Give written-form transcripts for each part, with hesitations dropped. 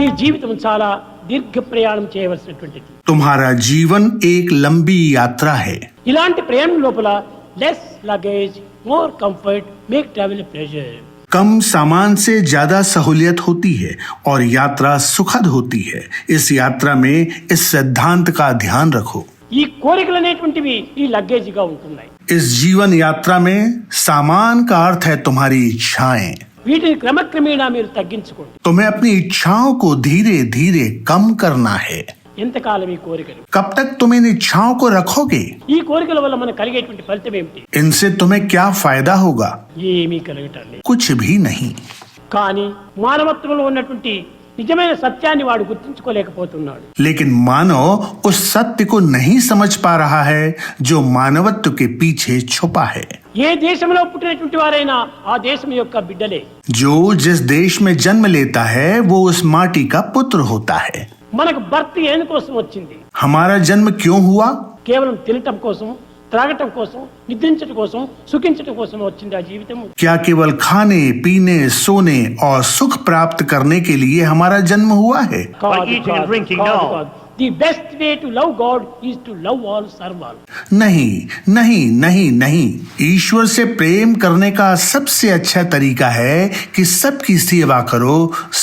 మీ జీవితం చాలా దీర్ఘ ప్రయాణం చేయవలసినటువంటిది. तुम्हारा जीवन एक लंबी यात्रा है. ఇలాంటి ప్రయాణం లోపల less luggage, more comfort make travel pleasure. कम सामान से ज्यादा सहूलियत होती है और यात्रा सुखद होती है. इस यात्रा में इस सिद्धांत का ध्यान रखो. ఈ కోరికలు అనేటువంటివి ఈ లగేజ్ గా ఉంటున్నాయి. इस जीवन यात्रा में सामान का अर्थ है तुम्हारी इच्छाएं. వీటిని క్రమక్రమేణా మీరు తగ్గించుకోండి. तुम्हें अपनी इच्छाओं को धीरे धीरे कम करना है. ఎంతకాలం ఈ కోరికలు? कब तक तुम इन इच्छाओं को रखोगे? ఈ కోరికల వల్ల మనకు కలిగేటువంటి ఫలితం ఏమిటి? इनसे तुम्हें क्या फायदा होगा? ఏమీ కలగటం లేదు. कुछ भी नहीं. కానీ మానవత్వంలో ఉన్నటువంటి నిజమైన సత్యాన్ని వాడు గుర్తించుకోలేకపోతున్నాడు. लेकिन मानव उस सत्य को नहीं समझ पा रहा है जो मानवत्व के पीछे छुपा है. ఏ దేశంలో పుట్టినటువంటి వారైనా ఆ దేశం యొక్క బిడ్డలే. जो जिस देश में जन्म लेता है वो उस माटी का पुत्र होता है. మనకు భర్త ఎందుకోసం వచ్చింది? हमारा जन्म क्यों हुआ? కేవలం తినటం కోసం, త్రాగటం కోసం, నిద్రించటం కోసం, సుఖించటం కోసం వచ్చింది ఆ జీవితం. क्या केवल खाने पीने सोने और सुख प्राप्त करने के लिए हमारा जन्म हुआ है? The best way to love God is to love all, serve all. नहीं नहीं नहीं नहीं. ईश्वर से प्रेम करने का सबसे अच्छा तरीका है कि सबकी सेवा करो,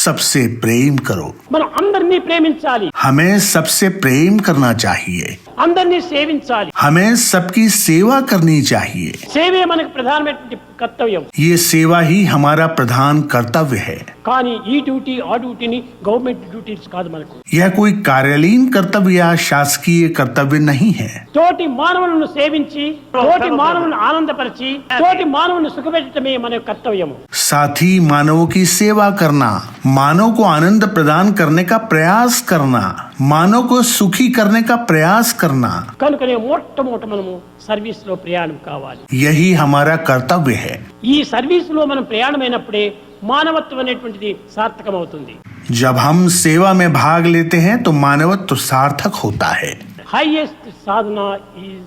सबसे प्रेम करो. మనం అందరినీ ప్రేమించాలి, हमें सबसे प्रेम करना चाहिए. అందరినీ సేవించాలి. हमें सबकी सेवा करनी चाहिए. సేవే మనకు ప్రధానమైనటువంటి కర్తవ్యం. ये सेवा ही हमारा प्रधान कर्तव्य है. కానీ ఈ డ్యూటీ ఆ డ్యూటీని గవర్నమెంట్ డ్యూటీస్ కాదు మనకు. यह कोई कार्यालयीन कर्तव्य या शासकीय कर्तव्य नहीं है. తోటి మానవులను సేవించి, తోటి మానవులను ఆనందపరిచి, తోటి మానవులను సుఖపెట్టడమే మన కర్తవ్యము. साथी मानवों की सेवा करना, मानव को आनंद प्रदान करने का प्रयास करना, मानव को सुखी करने का प्रयास करना, కనుకనే మొట్టమొదట మనము సర్వీస్ లో ప్రయాణం కావాలి. यही हमारा कर्तव्य है. ఈ సర్వీస్ లో మనం ప్రయాణమైనప్పుడే మానవత్వం అనేటువంటిది సార్థకం అవుతుంది. जब हम सेवा में भाग लेते हैं तो मानवत्व सार्थक होता है. हाईएस्ट साधना is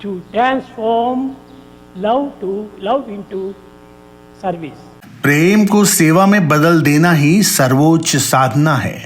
to transform love into service. प्रेम को सेवा में बदल देना ही सर्वोच्च साधना है.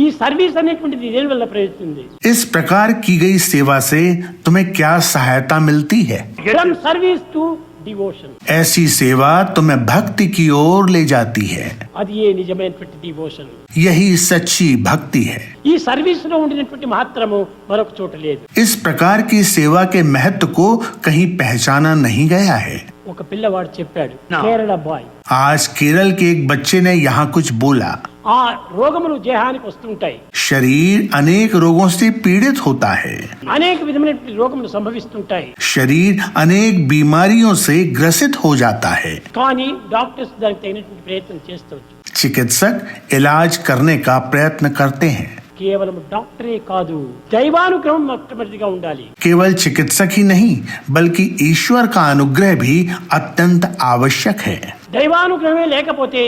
ఈ సర్వీస్ అనేటువంటిది దేని వల్ల ప్రయోజనం? इस प्रकार की गई सेवा से तुम्हें क्या सहायता मिलती है? From service to devotion. ऐसी सेवा तुम्हें भक्ति की ओर ले जाती है. అది ఏ నిజమైనటువంటి డివోషన్. यही सच्ची भक्ति है. ఈ సర్వీస్ లో ఉండినటువంటి మహత్తరము మరొక చోట లేదు. इस प्रकार की सेवा के महत्व को कहीं पहचाना नहीं गया है. ఒక పిల్లవాడు చెప్పాడు, కేరళ బాయ్. आज केरल के एक बच्चे ने यहाँ कुछ बोला. ఆ రోగములు దేహానికి వస్తుంటాయి. शरीर अनेक रोगों से पीड़ित होता है. అనేక విధమైనటువంటి రోగములు సంభవిస్తుంటాయి. शरीर अनेक बीमारियों से ग्रसित हो जाता है. కానీ డాక్టర్స్ దానికి తగినటువంటి ప్రయత్నం చేస్తారు. चिकित्सक इलाज करने का प्रयत्न करते हैं. కేవలం డాక్టరే కాదు, దైవానుగ్రహం మొట్టమొదటిగా ఉండాలి. केवल चिकित्सक ही नहीं बल्कि ईश्वर का अनुग्रह भी अत्यंत आवश्यक है. దైవానుగ్రహమే లేకపోతే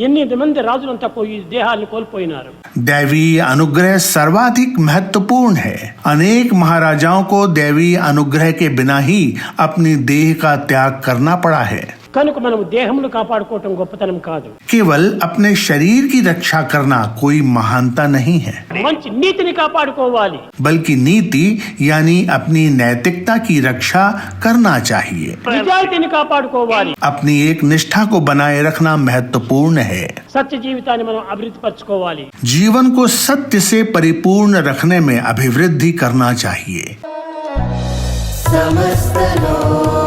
ఎన్ని మంది రాజులంతా పోయి దేహాలను కోల్పోయినారు. दैवी अनुग्रह सर्वाधिक महत्वपूर्ण है. अनेक महाराजाओं को दैवी अनुग्रह के बिना ही अपनी देह का त्याग करना पड़ा है. కనుక మనం దేహమును కాపాడుకోవటం గొప్పతనం కాదు. केवल अपने शरीर की रक्षा करना कोई महानता नहीं है, మంచి నీతిని కాపాడుకోవాలి. बल्कि नीति यानी अपनी नैतिकता की रक्षा करना चाहिए. నిజాయితీని కాపాడుకోవాలి. अपनी एक निष्ठा को बनाए रखना महत्वपूर्ण है. సత్య జీవితాన్ని మనం అభివృద్ధి పరచుకోవాలి. जीवन को सत्य से परिपूर्ण रखने में अभिवृद्धि करना चाहिए. समस्त लोक